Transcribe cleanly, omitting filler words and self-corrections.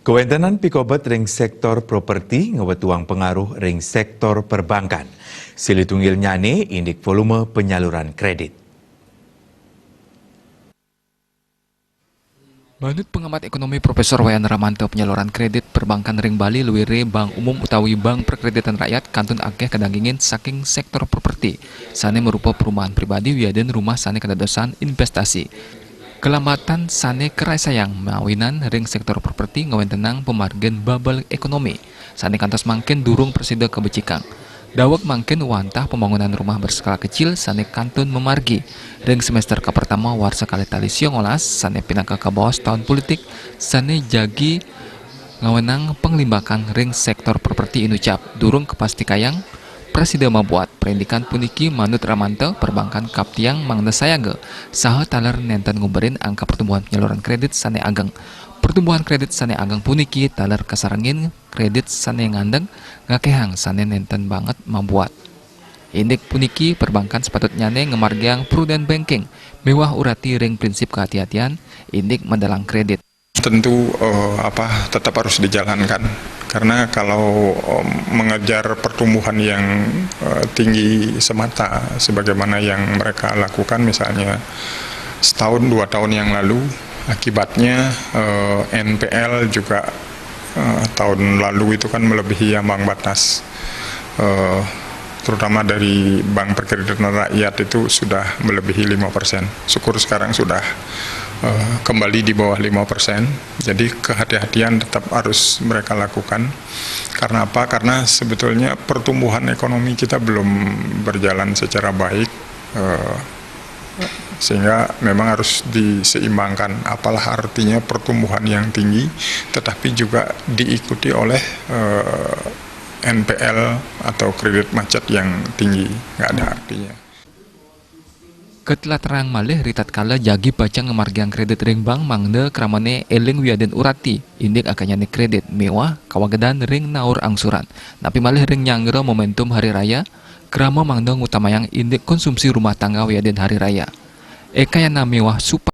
Kewentenan pikobet ring sektor properti ngewetuang pengaruh ring sektor perbankan. Silitunggil nyane indik volume penyaluran kredit. Menurut pengamat ekonomi Profesor Wayan Ramanto, penyaluran kredit perbankan ring Bali luwire bank umum utawi bank perkreditan rakyat kantun akeh kedangingin saking sektor properti. Sane merupa perumahan pribadi wiaden rumah sane kedadosan investasi. Kelambatan sane kerai sayang mawinan ring sektor properti ngawentenang pemargen bubble ekonomi. Sane kantos mangkin durung presida kebecikang. Dawak mangkin wantah pembangunan rumah berskala kecil sane kantun memargi. Ring semester ke pertama warsa kali tali siongolas sane pinaka ke bawah tahun politik sane jagi ngawenang penglimbakan ring sektor properti inucap durung kepasti kayang presida mabuat perindikan puniki manut Ramanto perbankan kaptiang mangda sayaga saha taler nenten ngumberin angka pertumbuhan penyaluran kredit sane ageng. Pertumbuhan kredit sane ageng puniki taler kasarangin kredit sane ngandeng ngakehang sane nenten banget mabuat. Indik puniki perbankan sepatutnya ngemargiang prudent banking mewah urati ring prinsip kehati-hatian indik mendalang kredit. Tentu tetap harus dijalankan karena kalau mengejar pertumbuhan yang tinggi semata sebagaimana yang mereka lakukan misalnya setahun 2 tahun yang lalu akibatnya NPL juga tahun lalu itu kan melebihi ambang batas terutama dari bank perkreditan rakyat itu sudah melebihi 5%. Syukur sekarang sudah kembali di bawah 5%. Jadi kehati-hatian tetap harus mereka lakukan. Karena apa? Karena sebetulnya pertumbuhan ekonomi kita belum berjalan secara baik. Sehingga memang harus diseimbangkan. Apalah artinya pertumbuhan yang tinggi, tetapi juga diikuti oleh NPL atau kredit macet yang tinggi, nggak ada artinya. Ketelah terang malih ritat kala jagi baca ngemargiang kredit ring bank mangde kramane eling wiaden urati indik akanya kredit mewah kawagedan ring naur angsuran. Tapi malih ring nyanggero momentum hari raya krama mangde ngutamayang indik konsumsi rumah tangga wiaden hari raya. Ekayana mewah super